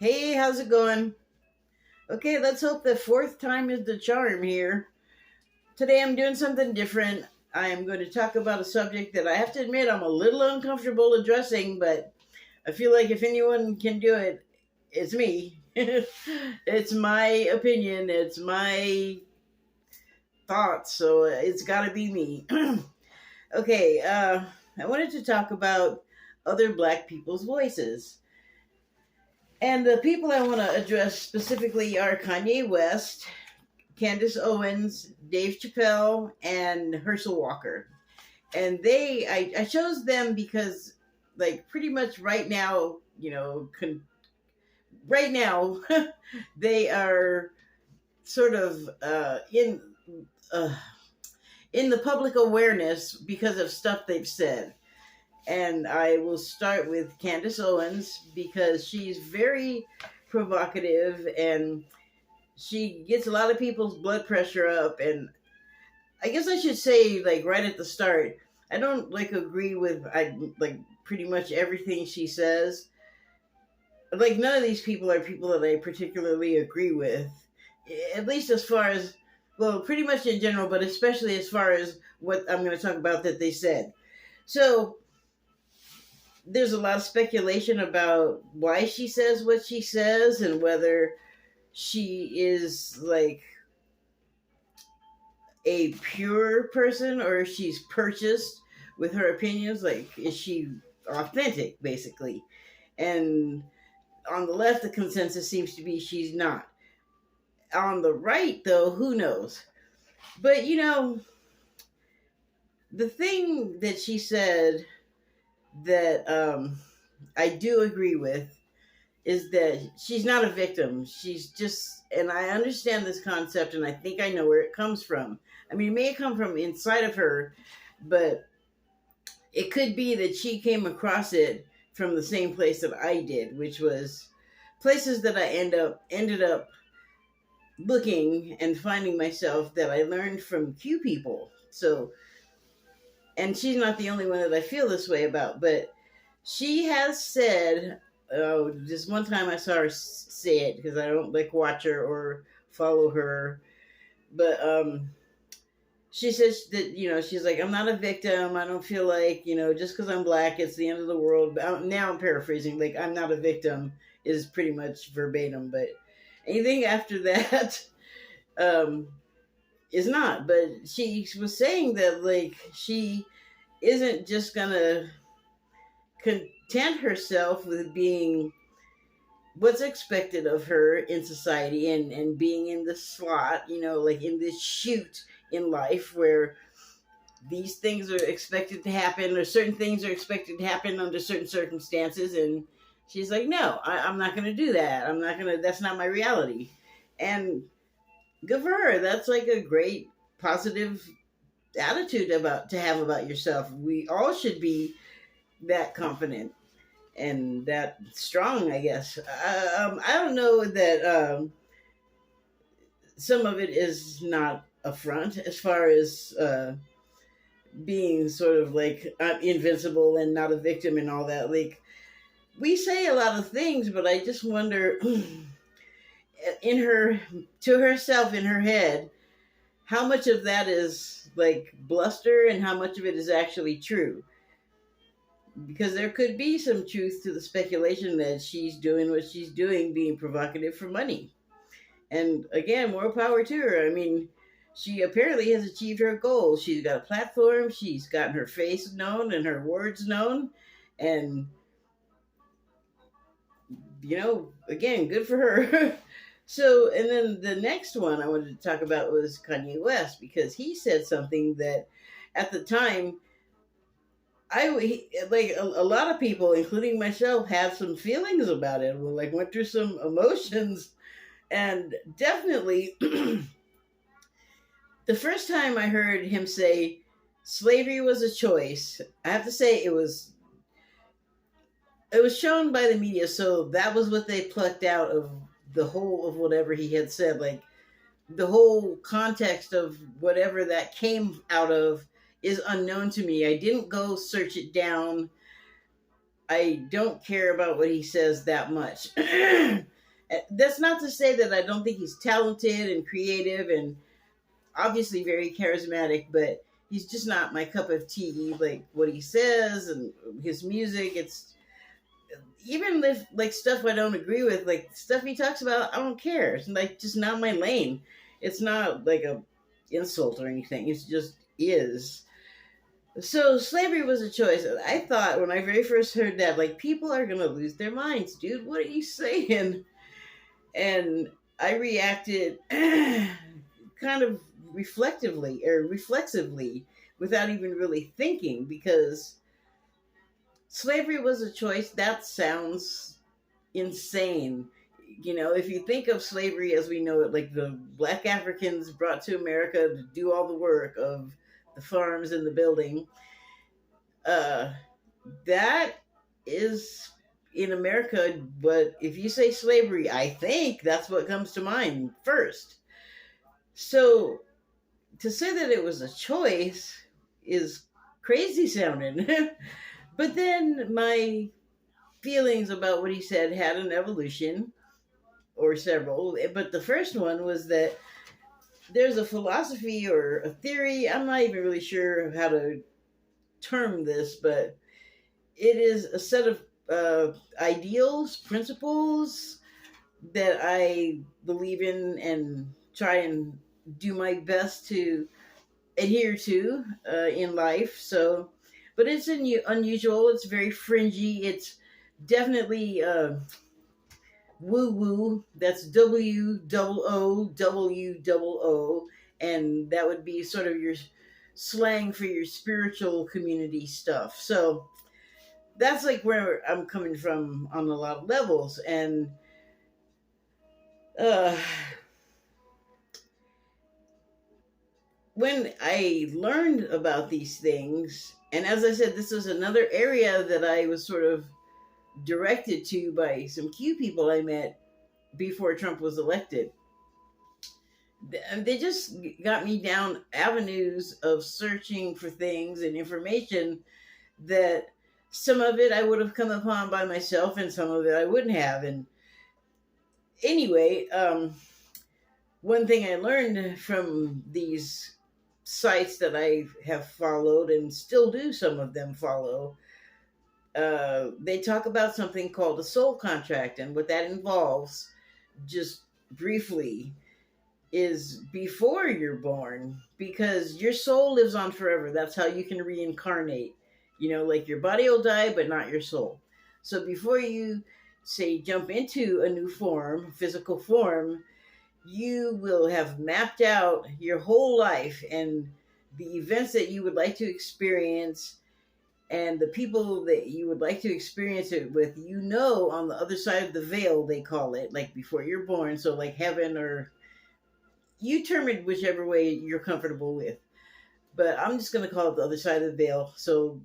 Hey, how's it going? Okay, let's hope the fourth time is the charm here. Today I'm doing something different. I am going to talk about a subject that I have to admit I'm a little uncomfortable addressing, but I feel like if anyone can do it, it's me. It's my opinion, it's my thoughts, so it's got to be me. Okay, I wanted to talk about other black people's voices. And the people I want to address specifically are Kanye West, Candace Owens, Dave Chappelle, and Herschel Walker. And I chose them because, like, pretty much right now, right now, they are sort of uh, in the public awareness because of stuff they've said. And I will start with Candace Owens because she's very provocative and she gets a lot of people's blood pressure up. And I guess I should say, like, right at the start, I don't like agree with pretty much everything she says. Like, none of these people are people that I particularly agree with, at least as far as, well, pretty much in general, but especially as far as what I'm going to talk about that they said. So there's a lot of speculation about why she says what she says and whether she is like a pure person or if she's purchased with her opinions. Like, is she authentic, basically? And on the left, the consensus seems to be she's not. On the right, though, who knows? But the thing that she said that I do agree with is that she's not a victim. She's just, and I understand this concept and I think I know where it comes from. I mean, it may come from inside of her, but it could be that she came across it from the same place that I did, which was places that I ended up looking and finding myself that I learned from Q people. So, and she's not the only one that I feel this way about, but she has said, oh, just one time I saw her say it because I don't like watch her or follow her, but she says that she's like, I'm not a victim. I don't feel like just because I'm black, it's the end of the world. But now I'm paraphrasing. Like, I'm not a victim is pretty much verbatim, but anything after that um, is not. But she was saying that, like, she isn't just gonna content herself with being what's expected of her in society and being in the slot, like in this chute in life where these things are expected to happen or certain things are expected to happen under certain circumstances. And she's like, no, I'm not going to do that. I'm not going to, that's not my reality. And good for her. That's like a great positive attitude about to have about yourself. We all should be that confident and that strong, I guess. I don't know that some of it is not a front as far as being sort of like invincible and not a victim and all that. Like, we say a lot of things, but I just wonder in her, to herself, in her head, how much of that is like bluster and how much of it is actually true. Because there could be some truth to the speculation that she's doing what she's doing, being provocative for money. And again, more power to her. I mean, she apparently has achieved her goals. She's got a platform, she's gotten her face known and her words known. And, again, good for her. So, and then the next one I wanted to talk about was Kanye West because he said something that at the time like a lot of people, including myself, had some feelings about it. We like went through some emotions, and definitely the first time I heard him say slavery was a choice, I have to say it was shown by the media, so that was what they plucked out of the whole of whatever he had said. Like, the whole context of whatever that came out of is unknown to me. I didn't go search it down I don't care about what he says that much. That's not to say that I don't think he's talented and creative and obviously very charismatic, but he's just not my cup of tea. Like what he says and his music, it's even if like stuff I don't agree with, like stuff he talks about, I don't care. It's like just not my lane. It's not like a insult or anything. It's just is. So slavery was a choice. I thought when I very first heard that, like people are gonna lose their minds, dude. What are you saying? And I reacted kind of reflexively without even really thinking because slavery was a choice. That sounds insane. You know, if you think of slavery as we know it, like the black Africans brought to America to do all the work of the farms and the building, uh, that is in America. But if you say slavery, I think that's what comes to mind first. So to say that it was a choice is crazy sounding. But then my feelings about what he said had an evolution or several. But the first one was that there's a philosophy or a theory. I'm not even really sure how to term this, but it is a set of ideals, principles that I believe in and try and do my best to adhere to in life. So, but it's unusual. It's very fringy. It's definitely woo woo. That's WOOWOO, and that would be sort of your slang for your spiritual community stuff. So that's like where I'm coming from on a lot of levels, and uh, when I learned about these things, and as I said, this was another area that I was sort of directed to by some Q people I met before Trump was elected. They just got me down avenues of searching for things and information that some of it I would have come upon by myself and some of it I wouldn't have. And anyway, one thing I learned from these sites that I have followed and still do some of them follow, they talk about something called a soul contract, and what that involves, just briefly, is before you're born, because your soul lives on forever. That's how you can reincarnate. You know, like your body will die, but not your soul. So before you, say, jump into a new form, physical form, you will have mapped out your whole life and the events that you would like to experience and the people that you would like to experience it with, you know, on the other side of the veil, they call it, like before you're born. So like heaven, or you term it whichever way you're comfortable with. But I'm just going to call it the other side of the veil. So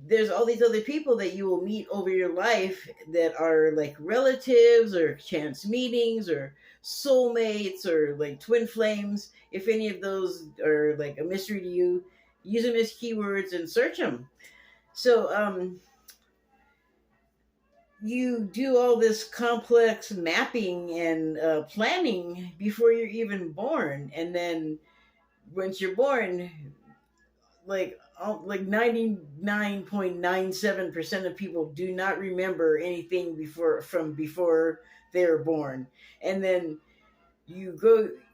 there's all these other people that you will meet over your life that are like relatives or chance meetings or soulmates or like twin flames. If any of those are like a mystery to you, use them as keywords and search them. So you do all this complex mapping and planning before you're even born, and then once you're born, like 99.97% of people do not remember anything before they were born, and then you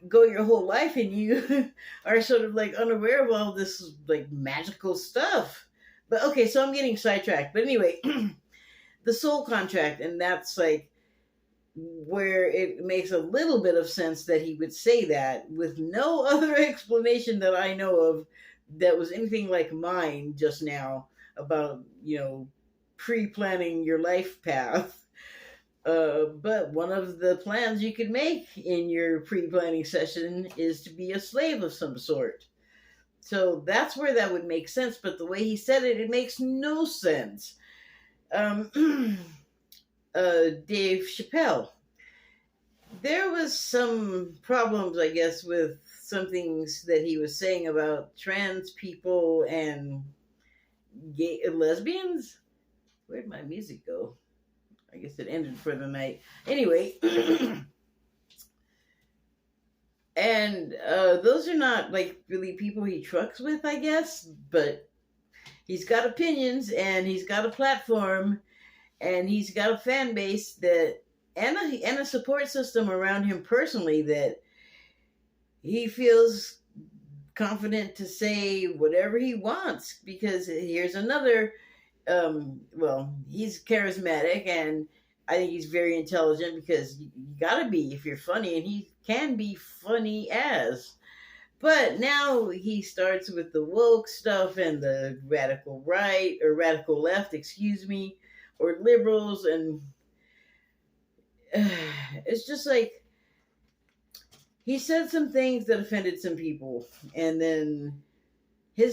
go your whole life and you are sort of like unaware of all this like magical stuff. But okay, so I'm getting sidetracked. But anyway, the soul contract, and that's like where it makes a little bit of sense that he would say that with no other explanation that I know of that was anything like mine just now about, you know, pre-planning your life path. But one of the plans you could make in your pre-planning session is to be a slave of some sort. So that's where that would make sense. But the way he said it, it makes no sense. Dave Chappelle. There was some problems, I guess, with some things that he was saying about trans people and gay lesbians. Where'd my music go? I guess it ended for the night. Anyway, and those are not like really people he trucks with, I guess, but he's got opinions and he's got a platform and he's got a fan base that and a support system around him personally that he feels confident to say whatever he wants because here's another well, he's charismatic and I think he's very intelligent because you gotta be if you're funny, and he can be funny as. But now he starts with the woke stuff and the radical right or radical left, excuse me, or liberals, and it's just like he said some things that offended some people, and then then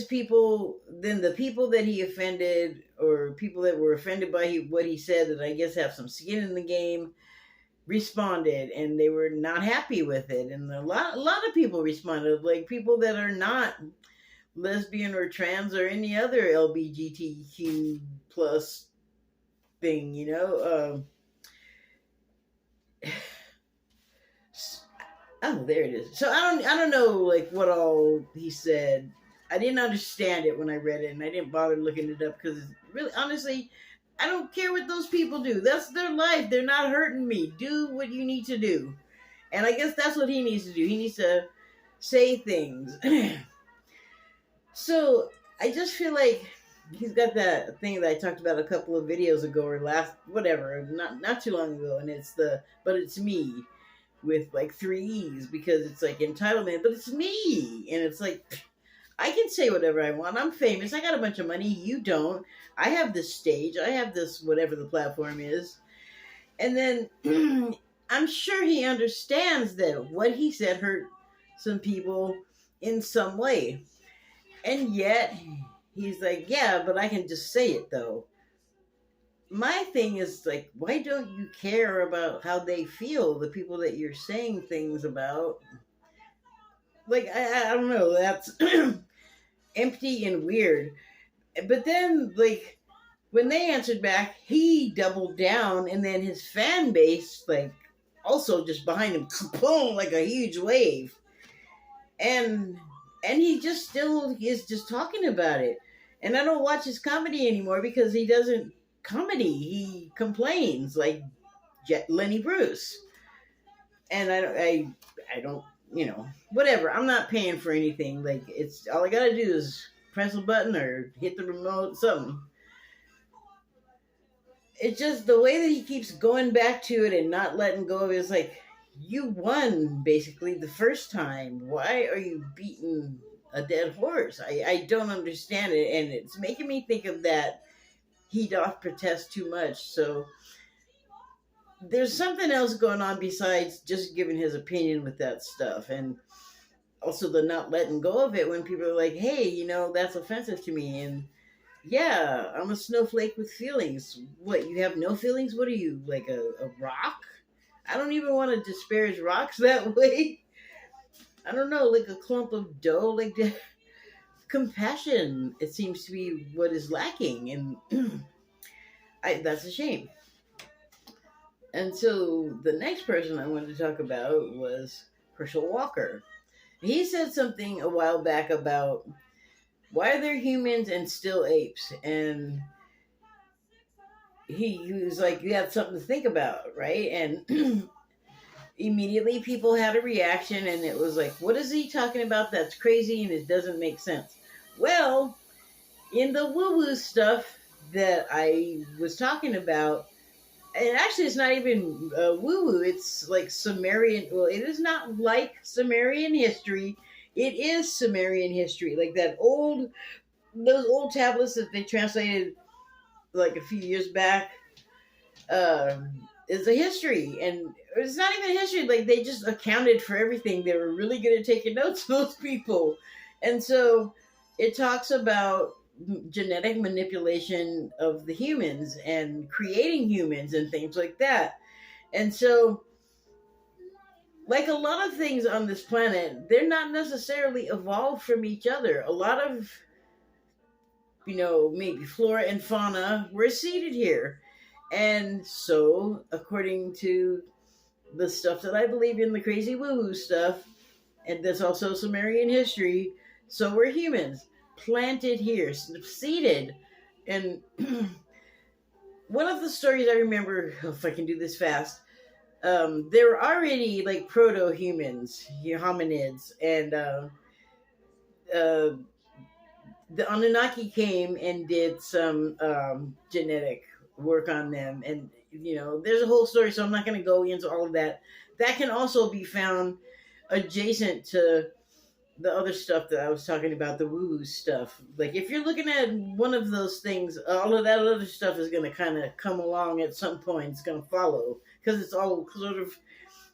the people that he offended, or people that were offended by what he said, that I guess have some skin in the game, responded, and they were not happy with it. And a lot of people responded, like people that are not lesbian or trans or any other LGBTQ plus thing, you know. Oh, there it is. So I don't know like what all he said. I didn't understand it when I read it, and I didn't bother looking it up because really, honestly, I don't care what those people do. That's their life. They're not hurting me. Do what you need to do, and I guess that's what he needs to do. He needs to say things. So I just feel like he's got that thing that I talked about a couple of videos ago or not too long ago, and but it's me with like 3 E's because it's like entitlement, but it's me. And it's like, I can say whatever I want. I'm famous. I got a bunch of money. You don't. I have this stage. I have this, whatever the platform is. And then I'm sure he understands that what he said hurt some people in some way. And yet he's like, yeah, but I can just say it though. My thing is like, why don't you care about how they feel, the people that you're saying things about? Like, I don't know, that's empty and weird. But then, like, when they answered back, he doubled down, and then his fan base, like, also just behind him, boom, like a huge wave. And he just still is just talking about it. And I don't watch his comedy anymore because he doesn't comedy. He complains like Lenny Bruce. And I don't, you know, whatever. I'm not paying for anything. Like, it's all I gotta do is press a button or hit the remote, something. It's just the way that he keeps going back to it and not letting go of it. It's like, you won basically the first time. Why are you beating a dead horse? I don't understand it, and it's making me think of that he doth protest too much. So there's something else going on besides just giving his opinion with that stuff, and also the not letting go of it when people are like, hey, you know, that's offensive to me. And yeah, I'm a snowflake with feelings. What, you have no feelings? What are you, like a rock? I don't even want to disparage rocks that way. I don't know, like a clump of dough, like that. Compassion, it seems to be what is lacking, and that's a shame. And so the next person I wanted to talk about was Herschel Walker. He said something a while back about why are there humans and still apes, and he was like, you have something to think about, right? And immediately people had a reaction, and it was like, what is he talking about? That's crazy, and it doesn't make sense. Well, in the woo-woo stuff that I was talking about, and actually it's not even woo-woo, it's like Sumerian. Well, it is not like Sumerian history. It is Sumerian history, like those old tablets that they translated like a few years back. Is a history, and it's not even history. Like, they just accounted for everything. They were really good at taking notes, those people. And so it talks about genetic manipulation of the humans and creating humans and things like that. And so, like a lot of things on this planet, they're not necessarily evolved from each other. A lot of maybe flora and fauna were seated here. And so, according to the stuff that I believe in, the crazy woo-woo stuff, and there's also Sumerian history, so we're humans planted here, seated. And one of the stories I remember, if I can do this fast, there were already like proto-humans, hominids, and uh, the Anunnaki came and did some genetic work on them. And, there's a whole story, so I'm not going to go into all of that. That can also be found adjacent to the other stuff that I was talking about, the woo stuff. Like, if you're looking at one of those things, all of that other stuff is going to kind of come along at some point. It's going to follow because it's all sort of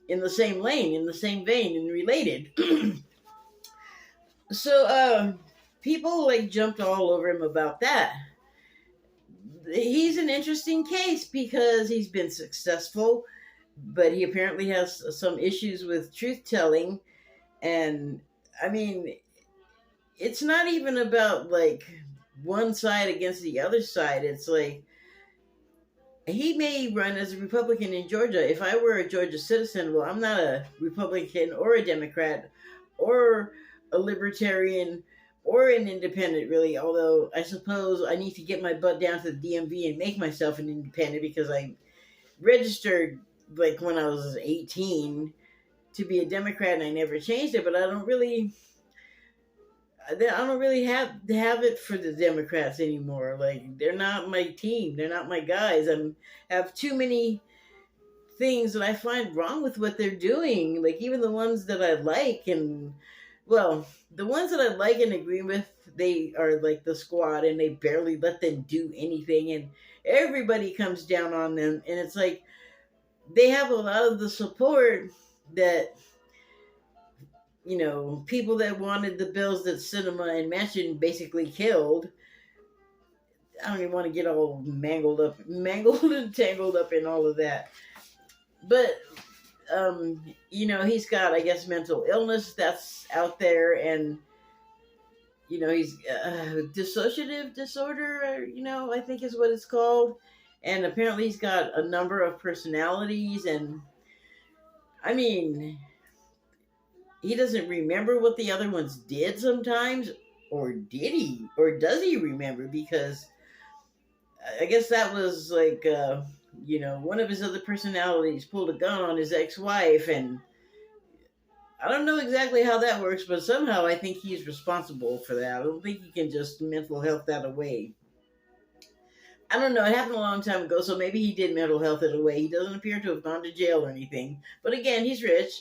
in the same lane, in the same vein, and related. So, people like jumped all over him about that. He's an interesting case because he's been successful, but he apparently has some issues with truth telling. And I mean, it's not even about like one side against the other side. It's like he may run as a Republican in Georgia. If I were a Georgia citizen, well, I'm not a Republican or a Democrat or a libertarian or an independent, really. Although I suppose I need to get my butt down to the DMV and make myself an independent because I registered like when I was 18 to be a Democrat and I never changed it. But I don't really have it for the Democrats anymore. Like, they're not my team. They're not my guys. I have too many things that I find wrong with what they're doing. Like, even the ones that I like, and well, the ones that I like and agree with, they are like the squad, and they barely let them do anything, and everybody comes down on them. And it's like they have a lot of the support that people that wanted the bills that Sinema and Manchin basically killed. I don't even want to get all mangled and tangled up in all of that. But, he's got, I guess, mental illness that's out there. And, he's dissociative disorder, I think is what it's called. And apparently he's got a number of personalities. And, I mean, he doesn't remember what the other ones did sometimes, or did he? Or does he remember? Because I guess that was like, one of his other personalities pulled a gun on his ex-wife, and I don't know exactly how that works, but somehow I think he's responsible for that. I don't think he can just mental health that away. I don't know. It happened a long time ago, so maybe he did mental health it away. He doesn't appear to have gone to jail or anything. But again, he's rich.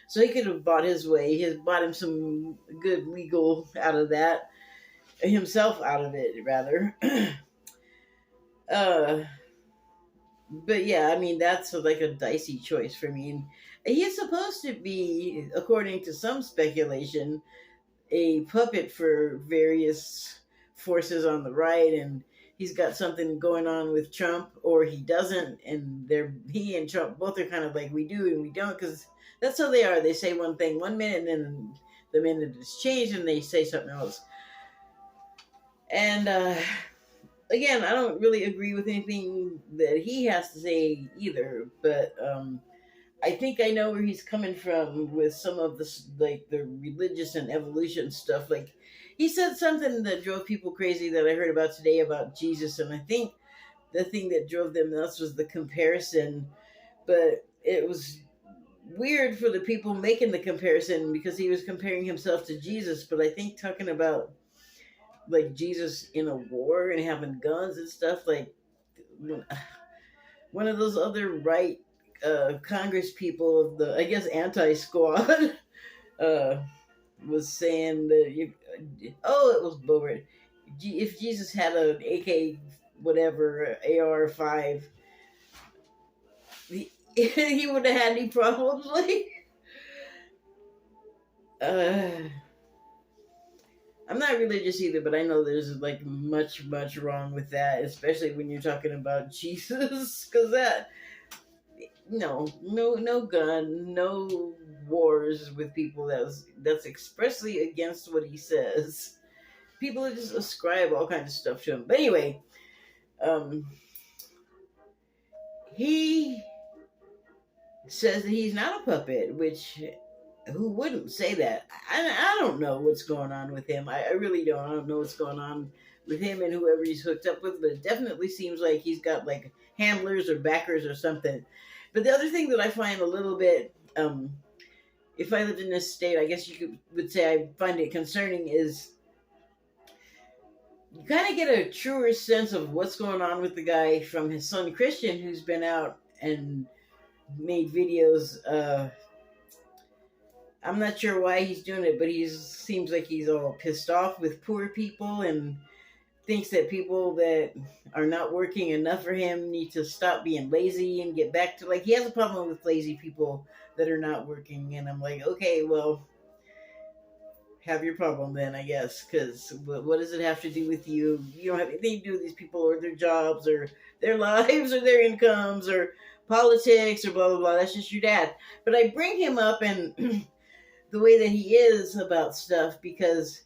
So he could have bought his way. He has bought him some good legal out of that. Himself out of it, rather. But yeah, I mean, that's like a dicey choice for me. And he is supposed to be, according to some speculation, a puppet for various forces on the right. And he's got something going on with Trump, or he doesn't. And he and Trump both are kind of like, we do and we don't, because that's how they are. They say one thing 1 minute, and then the minute it's changed, and they say something else. And again, I don't really agree with anything that he has to say either. But I think I know where he's coming from with some of this, like the religious and evolution stuff. Like, he said something that drove people crazy that I heard about today about Jesus, and I think the thing that drove them nuts was the comparison. But it was weird for the people making the comparison because he was comparing himself to Jesus. But I think talking about like Jesus in a war and having guns and stuff, like one of those other right Congress people of the, I guess, anti-squad was saying that it was Bobert. If Jesus had an AK whatever AR-5, he wouldn't have had any problems. Like, I'm not religious either, but I know there's like much wrong with that, especially when you're talking about Jesus, because that no gun, no wars with people that's expressly against what he says. people just ascribe all kinds of stuff to him. But anyway, um, he says that he's not a puppet, which who wouldn't say that? I don't know what's going on with him. I really don't. I don't know what's going on with him and whoever he's hooked up with, but it definitely seems like he's got like handlers or backers or something. But the other thing that I find a little bit, if I lived in this state, I guess would say I find it concerning is you kind of get a truer sense of what's going on with the guy from his son Christian, who's been out and made videos. I'm not sure why he's doing it, but he seems like he's all pissed off with poor people and thinks that people that are not working enough for him need to stop being lazy and get back to, like, he has a problem with lazy people that are not working. And I'm like, okay, well, have your problem then, I guess, because what does it have to do with you? You don't have anything to do with these people or their jobs or their lives or their incomes or politics or blah, blah, blah. That's just your dad. But I bring him up and the way that he is about stuff because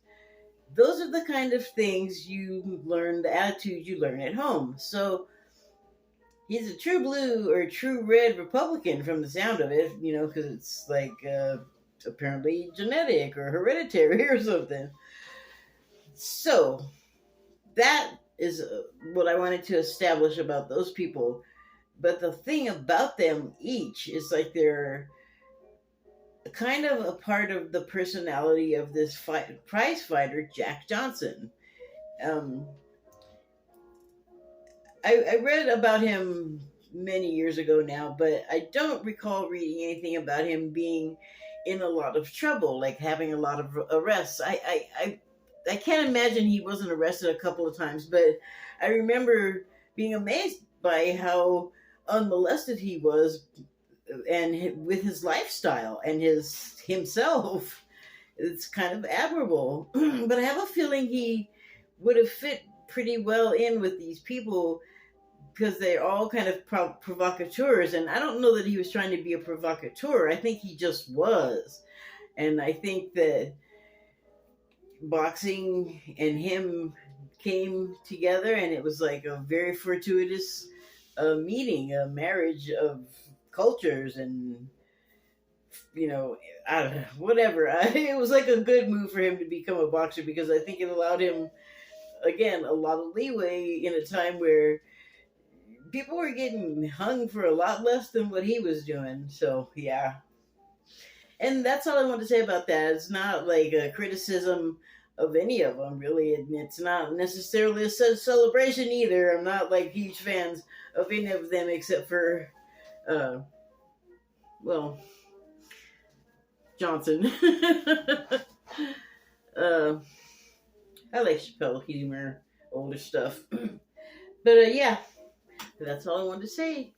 those are the kind of things you learn, the attitude you learn at home. So he's a true blue or true red Republican from the sound of it, because it's like apparently genetic or hereditary or something. So that is what I wanted to establish about those people. But the thing about them each is like they're kind of a part of the personality of this prize fighter, Jack Johnson. I read about him many years ago now, but I don't recall reading anything about him being in a lot of trouble, like having a lot of arrests. I can't imagine he wasn't arrested a couple of times, but I remember being amazed by how unmolested he was and with his lifestyle and himself. It's kind of admirable. But I have a feeling he would have fit pretty well in with these people because they're all kind of provocateurs. And I don't know that he was trying to be a provocateur. I think he just was. And I think that boxing and him came together and it was like a very fortuitous meeting, a marriage of cultures and I don't know, whatever. It was like a good move for him to become a boxer because I think it allowed him, again, a lot of leeway in a time where people were getting hung for a lot less than what he was doing. So yeah, and that's all I want to say about that. It's not like a criticism of any of them, really. It's not necessarily a celebration either. I'm not like huge fans of any of them except for Johnson. I like Chappelle humor, older stuff. But yeah, that's all I wanted to say.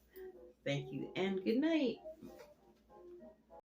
Thank you and good night.